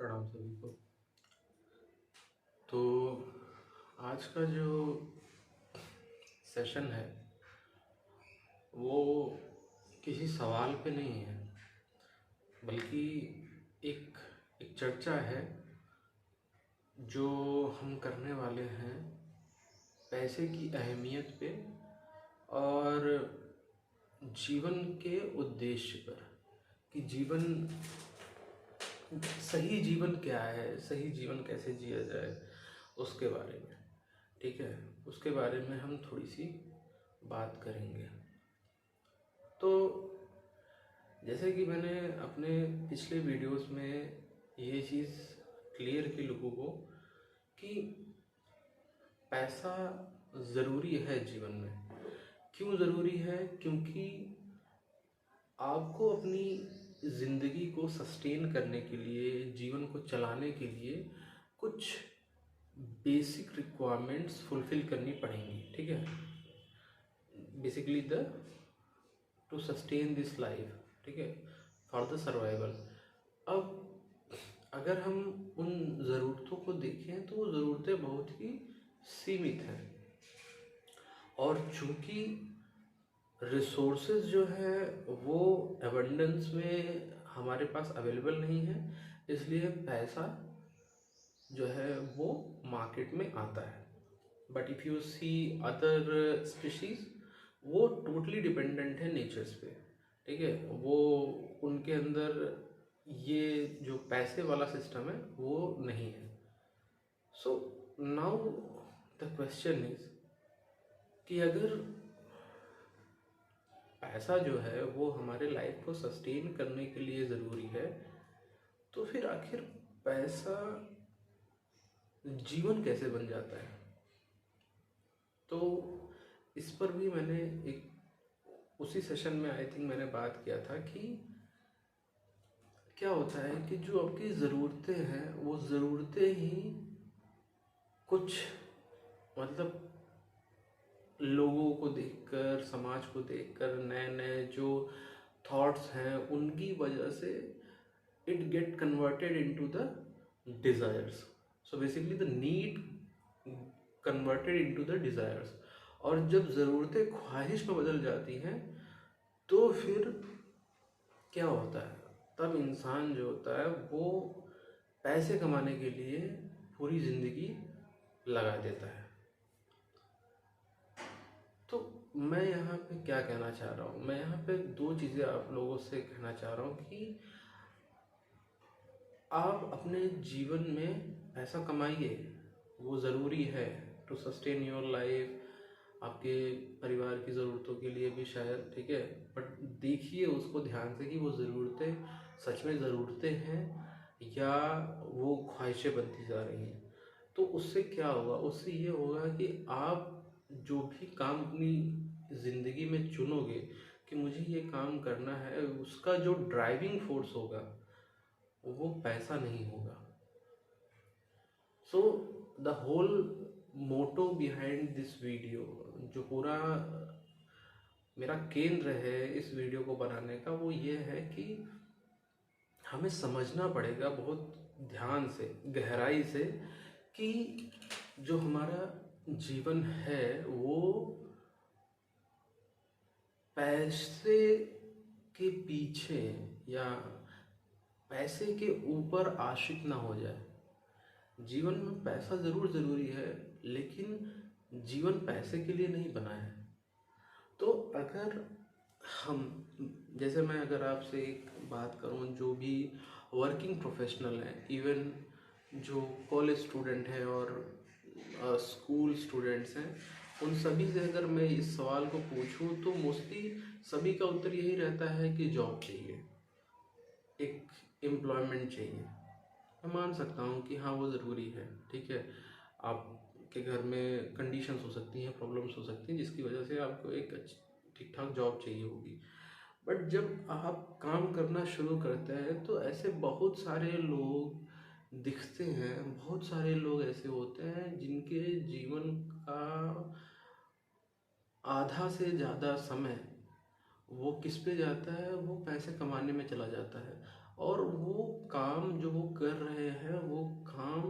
प्रणाम सभी को। तो आज का जो सेशन है वो किसी सवाल पे नहीं है, बल्कि एक एक चर्चा है जो हम करने वाले हैं पैसे की अहमियत पे और जीवन के उद्देश्य पर, कि सही जीवन क्या है, सही जीवन कैसे जिया जाए, उसके बारे में। ठीक है, उसके बारे में हम थोड़ी सी बात करेंगे। तो जैसे कि मैंने अपने पिछले वीडियोस में ये चीज़ क्लियर की लोगों को कि पैसा ज़रूरी है जीवन में। क्यों ज़रूरी है? क्योंकि आपको अपनी ज़िंदगी को सस्टेन करने के लिए, जीवन को चलाने के लिए कुछ बेसिक रिक्वायरमेंट्स फुलफिल करनी पड़ेंगी। ठीक है, basically to sustain this life. ठीक है, फॉर द सर्वाइवल। अब अगर हम उन ज़रूरतों को देखें तो वो ज़रूरतें बहुत ही सीमित हैं, और चूँकि रिसोर्सेज जो है वो एबंडेंस में हमारे पास अवेलेबल नहीं है, इसलिए पैसा जो है वो मार्केट में आता है। But if you see other species, वो टोटली डिपेंडेंट है नेचर्स पे। ठीक है, वो उनके अंदर ये जो पैसे वाला सिस्टम है वो नहीं है। So now the question is कि अगर पैसा जो है वो हमारे लाइफ को सस्टेन करने के लिए ज़रूरी है, तो फिर आखिर पैसा जीवन कैसे बन जाता है? तो इस पर भी मैंने एक उसी सेशन में आई थिंक मैंने बात किया था कि क्या होता है कि जो आपकी ज़रूरतें हैं वो ज़रूरतें ही कुछ, मतलब लोगों को देखकर, समाज को देखकर, नए नए जो थॉट्स हैं उनकी वजह से it get converted into the desires. So basically the need converted into the desires. और जब ज़रूरतें ख्वाहिश में बदल जाती हैं तो फिर क्या होता है? तब इंसान जो होता है वो पैसे कमाने के लिए पूरी ज़िंदगी लगा देता है। तो मैं यहाँ पे क्या कहना चाह रहा हूँ? मैं यहाँ पे दो चीज़ें आप लोगों से कहना चाह रहा हूँ कि आप अपने जीवन में पैसा कमाइए, वो ज़रूरी है टू सस्टेन योर लाइफ, आपके परिवार की ज़रूरतों के लिए भी शायद। ठीक है, बट देखिए उसको ध्यान से कि वो ज़रूरतें सच में ज़रूरतें हैं या वो ख्वाहिशें बनती जा रही हैं। तो उससे क्या होगा? उससे ये होगा कि आप जो भी काम अपनी ज़िंदगी में चुनोगे कि मुझे ये काम करना है, उसका जो ड्राइविंग फोर्स होगा वो पैसा नहीं होगा। So the whole motto behind this video, जो पूरा मेरा केंद्र है इस वीडियो को बनाने का, वो ये है कि हमें समझना पड़ेगा बहुत ध्यान से, गहराई से, कि जो हमारा जीवन है वो पैसे के पीछे या पैसे के ऊपर आशिक ना हो जाए। जीवन में पैसा ज़रूर ज़रूरी है, लेकिन जीवन पैसे के लिए नहीं बना है। तो अगर हम, जैसे मैं अगर आपसे एक बात करूं, जो भी वर्किंग प्रोफेशनल हैं, इवन जो कॉलेज स्टूडेंट हैं और स्कूल स्टूडेंट्स हैं, उन सभी से अगर मैं इस सवाल को पूछूं तो मोस्टली सभी का उत्तर यही रहता है कि जॉब चाहिए, एक एम्प्लॉयमेंट चाहिए। मैं मान सकता हूँ कि हाँ वो ज़रूरी है। ठीक है, आपके घर में कंडीशंस हो सकती हैं, प्रॉब्लम्स हो सकती हैं, जिसकी वजह से आपको एक ठीक ठाक जॉब चाहिए होगी। बट जब आप काम करना शुरू करते हैं तो ऐसे बहुत सारे लोग दिखते हैं, बहुत सारे लोग ऐसे होते हैं जिनके जीवन का आधा से ज़्यादा समय वो किस पे जाता है? वो पैसे कमाने में चला जाता है। और वो काम जो वो कर रहे हैं वो काम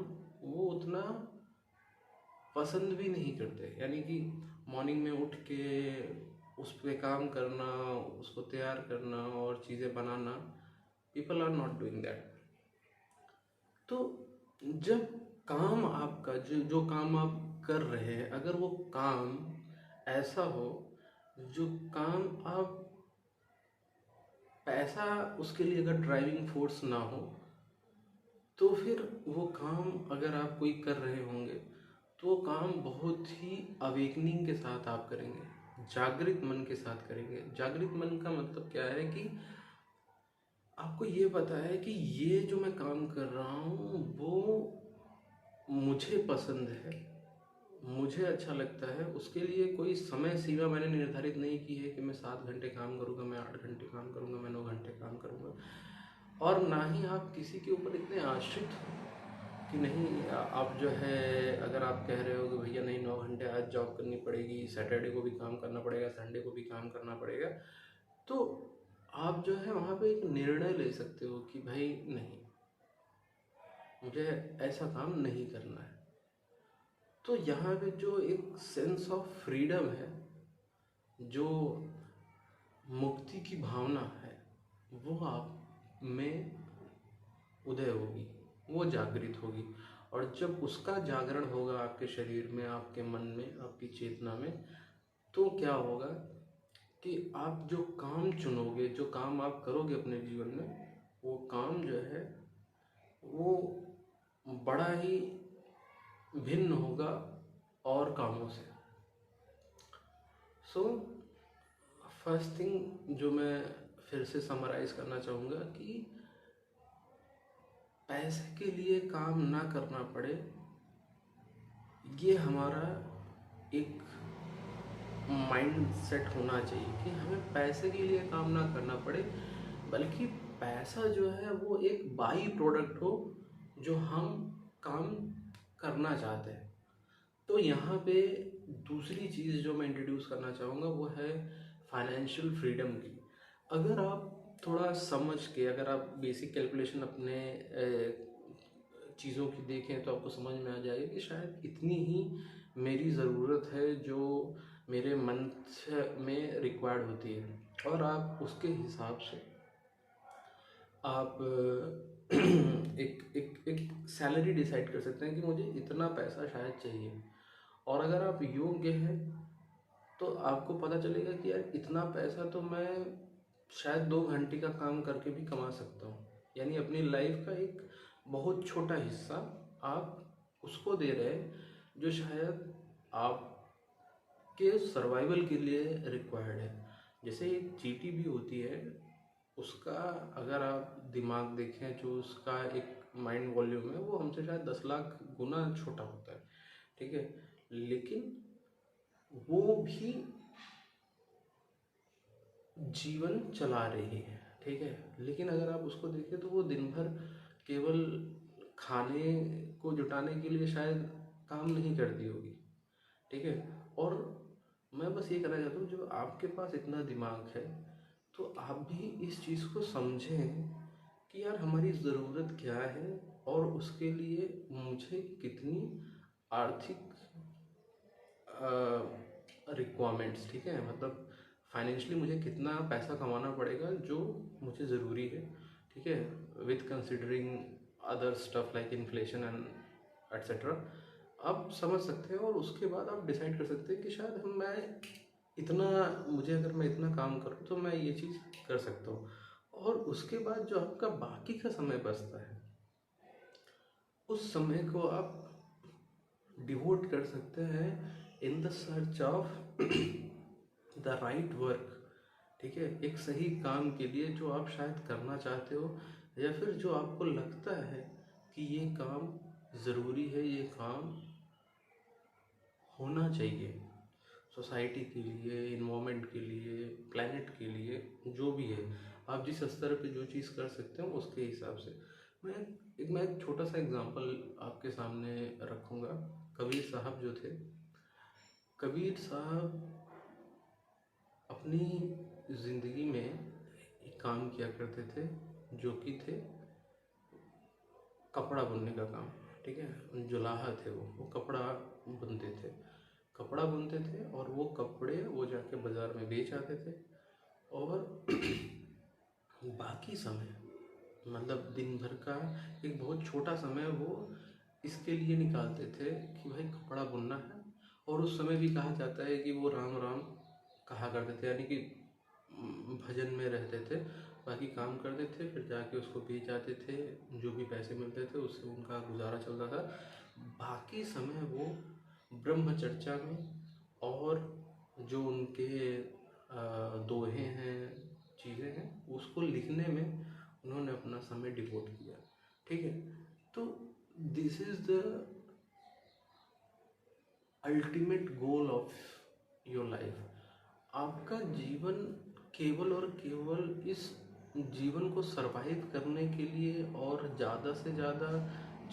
वो उतना पसंद भी नहीं करते। यानी कि मॉर्निंग में उठ के उस पे काम करना, उसको तैयार करना और चीज़ें बनाना, people are not doing that. तो जब काम आपका जो जो काम आप कर रहे हैं, अगर वो काम ऐसा हो जो काम आप पैसा उसके लिए अगर ड्राइविंग फोर्स ना हो, तो फिर वो काम अगर आप कोई कर रहे होंगे तो वो काम बहुत ही अवेकनिंग के साथ आप करेंगे, जागृत मन के साथ करेंगे। जागृत मन का मतलब क्या है कि आपको ये पता है कि ये जो मैं काम कर रहा हूँ वो मुझे पसंद है, मुझे अच्छा लगता है। उसके लिए कोई समय सीमा मैंने निर्धारित नहीं की है कि मैं 7 घंटे काम करूँगा, मैं 8 घंटे काम करूँगा, मैं 9 घंटे काम करूँगा। और ना ही आप किसी के ऊपर इतने आश्रित हो कि नहीं आप जो है, अगर आप कह रहे हो कि भैया नहीं 9 घंटे आज जॉब करनी पड़ेगी, सैटरडे को भी काम करना पड़ेगा, संडे को भी काम करना पड़ेगा, तो आप जो है वहाँ पे एक निर्णय ले सकते हो कि भाई नहीं, मुझे ऐसा काम नहीं करना है। तो यहाँ पे जो एक सेंस ऑफ फ्रीडम है, जो मुक्ति की भावना है, वो आप में उदय होगी, वो जागृत होगी। और जब उसका जागरण होगा आपके शरीर में, आपके मन में, आपकी चेतना में, तो क्या होगा कि आप जो काम चुनोगे, जो काम आप करोगे अपने जीवन में, वो काम जो है वो बड़ा ही भिन्न होगा और कामों से। सो फर्स्ट थिंग जो मैं फिर से समराइज करना चाहूँगा कि पैसे के लिए काम ना करना पड़े, ये हमारा एक माइंड सेट होना चाहिए कि हमें पैसे के लिए काम ना करना पड़े, बल्कि पैसा जो है वो एक बाई प्रोडक्ट हो जो हम काम करना चाहते हैं। तो यहाँ पे दूसरी चीज़ जो मैं इंट्रोड्यूस करना चाहूँगा वो है फाइनेंशियल फ्रीडम की। अगर आप थोड़ा समझ के, अगर आप बेसिक कैलकुलेशन अपने चीज़ों की देखें तो आपको समझ में आ जाएगा कि शायद इतनी ही मेरी ज़रूरत है जो मेरे मंथ में रिक्वायर्ड होती है, और आप उसके हिसाब से आप एक सैलरी डिसाइड कर सकते हैं कि मुझे इतना पैसा शायद चाहिए। और अगर आप योग्य हैं तो आपको पता चलेगा कि यार इतना पैसा तो मैं शायद 2 घंटे का काम करके भी कमा सकता हूँ। यानी अपनी लाइफ का एक बहुत छोटा हिस्सा आप उसको दे रहे हैं जो शायद आपके सर्वाइवल के लिए रिक्वायर्ड है। जैसे एक चींटी भी होती है, उसका अगर आप दिमाग देखें, जो उसका एक माइंड वॉल्यूम है वो हमसे शायद 10 लाख गुना छोटा होता है, ठीक है, लेकिन वो भी जीवन चला रही है, ठीक है। लेकिन अगर आप उसको देखें तो वो दिन भर केवल खाने को जुटाने के लिए शायद काम नहीं करती होगी, ठीक है। और मैं बस ये कहना चाहता हूँ, जब आपके पास इतना दिमाग है तो आप भी इस चीज़ को समझें कि यार हमारी ज़रूरत क्या है और उसके लिए मुझे कितनी आर्थिक रिक्वायरमेंट्स, ठीक है, मतलब फाइनेंशियली मुझे कितना पैसा कमाना पड़ेगा जो मुझे ज़रूरी है, ठीक है, with considering other stuff like inflation and etcetera. आप समझ सकते हैं और उसके बाद आप डिसाइड कर सकते हैं कि शायद मैं इतना, मुझे अगर मैं इतना काम करूँ तो मैं ये चीज़ कर सकता हूँ। और उसके बाद जो आपका बाकी का समय बचता है, उस समय को आप डिवोट कर सकते हैं in the search of the right work, ठीक है, एक सही काम के लिए जो आप शायद करना चाहते हो, या फिर जो आपको लगता है कि ये काम ज़रूरी है, ये काम होना चाहिए सोसाइटी के लिए, इन्वायरमेंट के लिए, प्लैनेट के लिए, जो भी है। आप जिस स्तर पे जो चीज़ कर सकते हो उसके हिसाब से। मैं एक छोटा सा एग्जांपल आपके सामने रखूँगा। कबीर साहब जो थे, कबीर साहब अपनी ज़िंदगी में एक काम किया करते थे जो कि थे कपड़ा बुनने का काम, ठीक है। जुलाहा थे वो कपड़ा बुनते थे, कपड़ा बुनते थे और वो कपड़े वो जाके बाज़ार में बेच आते थे। और बाकी समय, मतलब दिन भर का एक बहुत छोटा समय वो इसके लिए निकालते थे कि भाई कपड़ा बुनना है। और उस समय भी कहा जाता है कि वो राम राम कहा करते थे, यानी कि भजन में रहते थे, बाकी काम करते थे, फिर जाके उसको बेच आते थे, जो भी पैसे मिलते थे उससे उनका गुजारा चलता था। बाकी समय वो ब्रह्म चर्चा में और जो उनके दोहे हैं, चीज़ें हैं, उसको लिखने में उन्होंने अपना समय डिवोट किया, ठीक है। तो this is the ultimate goal of your life. आपका जीवन केवल और केवल इस जीवन को सरवाइव करने के लिए और ज़्यादा से ज़्यादा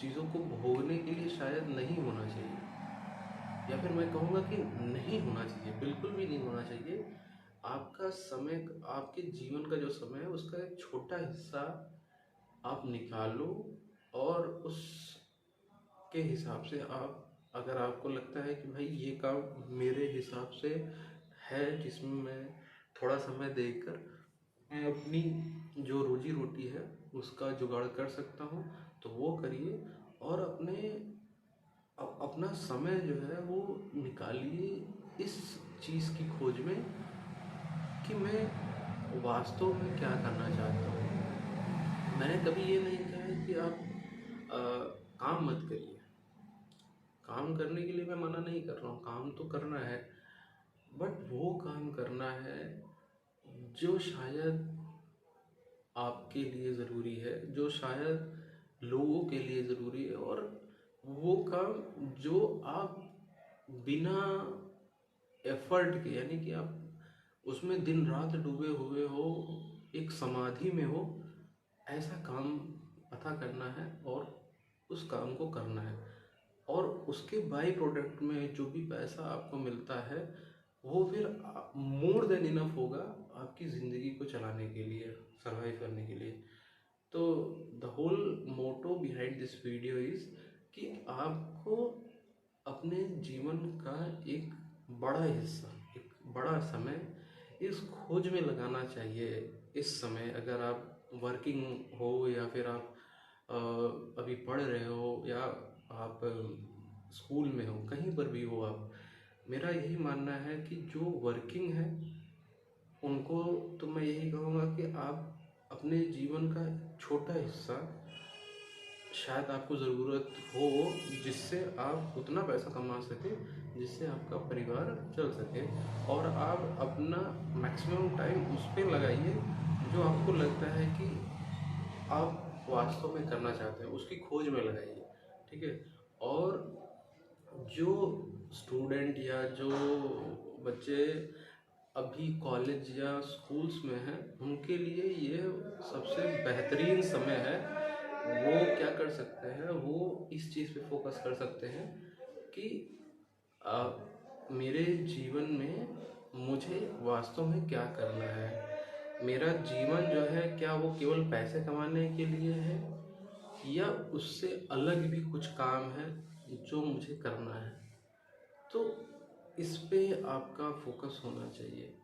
चीज़ों को भोगने के लिए शायद नहीं होना चाहिए, या फिर मैं कहूँगा कि नहीं होना चाहिए, बिल्कुल भी नहीं होना चाहिए। आपका समय, आपके जीवन का जो समय है उसका एक छोटा हिस्सा आप निकालो और उसके हिसाब से आप, अगर आपको लगता है कि भाई ये काम मेरे हिसाब से है जिसमें मैं थोड़ा समय देकर मैं अपनी जो रोजी रोटी है उसका जुगाड़ कर सकता हूँ, तो वो करिए। और अपना समय जो है वो निकालिए इस चीज़ की खोज में कि मैं वास्तव में क्या करना चाहता हूँ। मैंने कभी ये नहीं कहा है कि आप काम मत करिए, काम करने के लिए मैं मना नहीं कर रहा हूँ, काम तो करना है, बट वो काम करना है जो शायद आपके लिए ज़रूरी है, जो शायद लोगों के लिए ज़रूरी है, और वो काम जो आप बिना एफर्ट के, यानी कि आप उसमें दिन रात डूबे हुए हो, एक समाधि में हो, ऐसा काम पता करना है और उस काम को करना है। और उसके बाई प्रोडक्ट में जो भी पैसा आपको मिलता है वो फिर मोर देन इनफ होगा आपकी ज़िंदगी को चलाने के लिए, सरवाइव करने के लिए। तो the whole motto behind this video is कि आपको अपने जीवन का एक बड़ा हिस्सा, एक बड़ा समय इस खोज में लगाना चाहिए। इस समय अगर आप वर्किंग हो या फिर आप अभी पढ़ रहे हो या आप स्कूल में हो, कहीं पर भी हो आप, मेरा यही मानना है कि जो वर्किंग है उनको तो मैं यही कहूँगा कि आप अपने जीवन का छोटा हिस्सा शायद आपको ज़रूरत हो जिससे आप उतना पैसा कमा सकें जिससे आपका परिवार चल सके, और आप अपना मैक्सिमम टाइम उस पर लगाइए जो आपको लगता है कि आप वास्तव में करना चाहते हैं, उसकी खोज में लगाइए, ठीक है। और जो स्टूडेंट या जो बच्चे अभी कॉलेज या स्कूल्स में हैं उनके लिए ये सबसे बेहतरीन समय है। वो क्या कर सकते हैं, वो इस चीज़ पे फोकस कर सकते हैं कि आ, मेरे जीवन में मुझे वास्तव में क्या करना है। मेरा जीवन जो है क्या वो केवल पैसे कमाने के लिए है या उससे अलग भी कुछ काम है जो मुझे करना है। तो इस पे आपका फोकस होना चाहिए।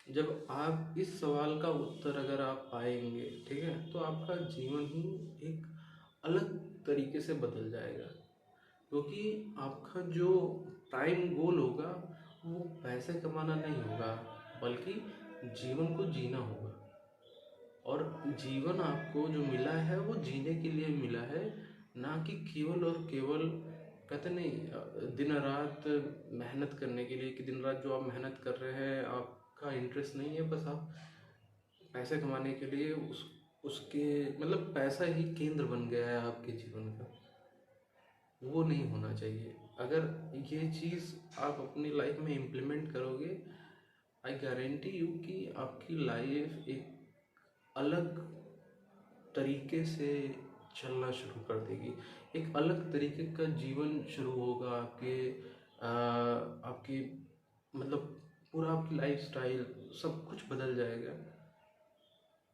जब आप इस सवाल का उत्तर अगर आप पाएंगे, ठीक है, तो आपका जीवन ही एक अलग तरीके से बदल जाएगा, क्योंकि आपका जो टाइम गोल होगा वो पैसे कमाना नहीं होगा बल्कि जीवन को जीना होगा। और जीवन आपको जो मिला है वो जीने के लिए मिला है, ना कि केवल और केवल, कहते नहीं, दिन रात मेहनत करने के लिए, कि दिन रात जो आप मेहनत कर रहे हैं आपका इंटरेस्ट नहीं है, बस आप पैसे कमाने के लिए उसके मतलब पैसा ही केंद्र बन गया है आपके जीवन का। वो नहीं होना चाहिए। अगर ये चीज़ आप अपनी लाइफ में इम्प्लीमेंट करोगे, आई गारंटी यू कि आपकी लाइफ एक अलग तरीके से चलना शुरू कर देगी, एक अलग तरीके का जीवन शुरू होगा आपकी मतलब पूरा आपकी लाइफ स्टाइल सब कुछ बदल जाएगा,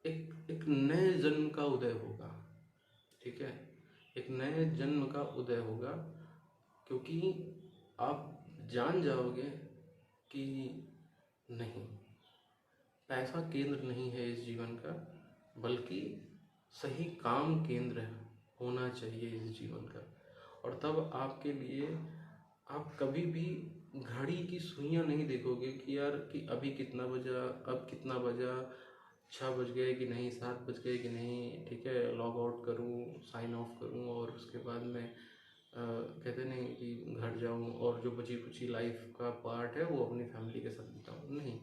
एक एक नए जन्म का उदय होगा, ठीक है। एक नए जन्म का उदय होगा, क्योंकि आप जान जाओगे कि नहीं, पैसा केंद्र नहीं है इस जीवन का, बल्कि सही काम केंद्र होना चाहिए इस जीवन का। और तब आपके लिए आप कभी भी घड़ी की सुइयां नहीं देखोगे कि यार कि अभी कितना बजा, अब कितना बजा, 6 बज गए कि नहीं, 7 बज गए कि नहीं, ठीक है लॉग आउट करूँ, साइन ऑफ करूँ और उसके बाद मैं कहते नहीं कि घर जाऊँ और जो बची कुची लाइफ का पार्ट है वो अपनी फैमिली के साथ बिताऊँ। नहीं,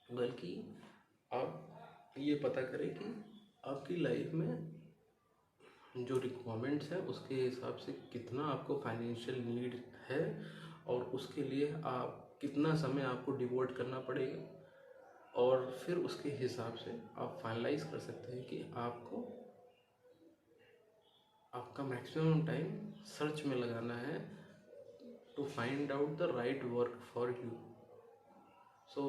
बल्कि आप ये पता करें कि आपकी लाइफ में जो रिक्वायरमेंट्स है उसके हिसाब से कितना आपको फाइनेंशियल नीड है, और उसके लिए आप कितना समय आपको डिवोट करना पड़ेगा, और फिर उसके हिसाब से आप फाइनलाइज कर सकते हैं कि आपको आपका मैक्सिमम टाइम सर्च में लगाना है to find out the right work for you. So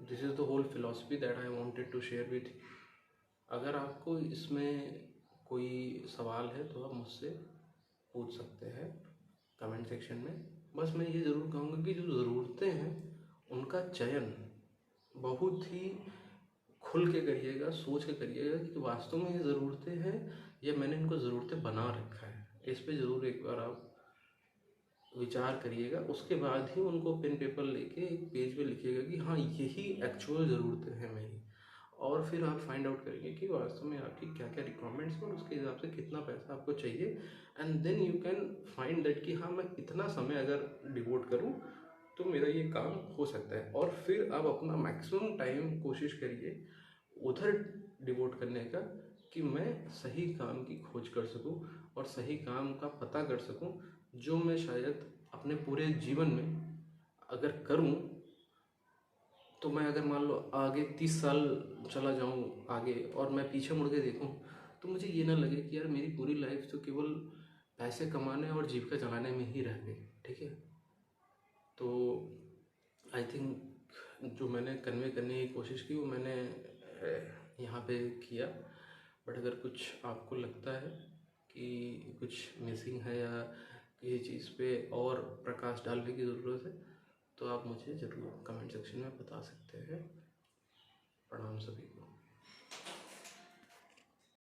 this is the whole philosophy that I wanted to share with. अगर आपको इसमें कोई सवाल है तो आप मुझसे पूछ सकते हैं कमेंट सेक्शन में। बस मैं ये ज़रूर कहूँगा कि जो ज़रूरतें हैं उनका चयन बहुत ही खुल के करिएगा, सोच के करिएगा कि वास्तव में ये ज़रूरतें हैं या मैंने इनको ज़रूरतें बना रखा है। इस पे ज़रूर एक बार आप विचार करिएगा, उसके बाद ही उनको पेन पेपर लेके एक पेज पे लिखिएगा कि हाँ यही एक्चुअल ज़रूरतें हैं मेरी, और फिर आप फाइंड आउट करेंगे कि वास्तव में आपकी क्या क्या रिक्वायरमेंट्स हैं और उसके हिसाब से कितना पैसा आपको चाहिए। And then you can find that कि हाँ मैं इतना समय अगर डिवोट करूँ तो मेरा ये काम हो सकता है, और फिर आप अपना मैक्सिमम टाइम कोशिश करिए उधर डिवोट करने का कि मैं सही काम की खोज कर सकूं और सही काम का पता कर सकूं, जो मैं शायद अपने पूरे जीवन में अगर करूं तो मैं अगर मान लो आगे 30 साल चला जाऊं आगे और मैं पीछे मुड़ के देखूं तो मुझे ये ना लगे कि यार मेरी पूरी लाइफ तो केवल पैसे कमाने और जीविका चलाने में ही रह गई। ठीक है, तो आई थिंक जो मैंने कन्वे करने की कोशिश की वो मैंने यहाँ पे किया। बट अगर कुछ आपको लगता है कि कुछ मिसिंग है या किसी चीज़ पे और प्रकाश डालने की ज़रूरत है तो आप मुझे ज़रूर कमेंट सेक्शन में बता सकते हैं। प्रणाम सभी को।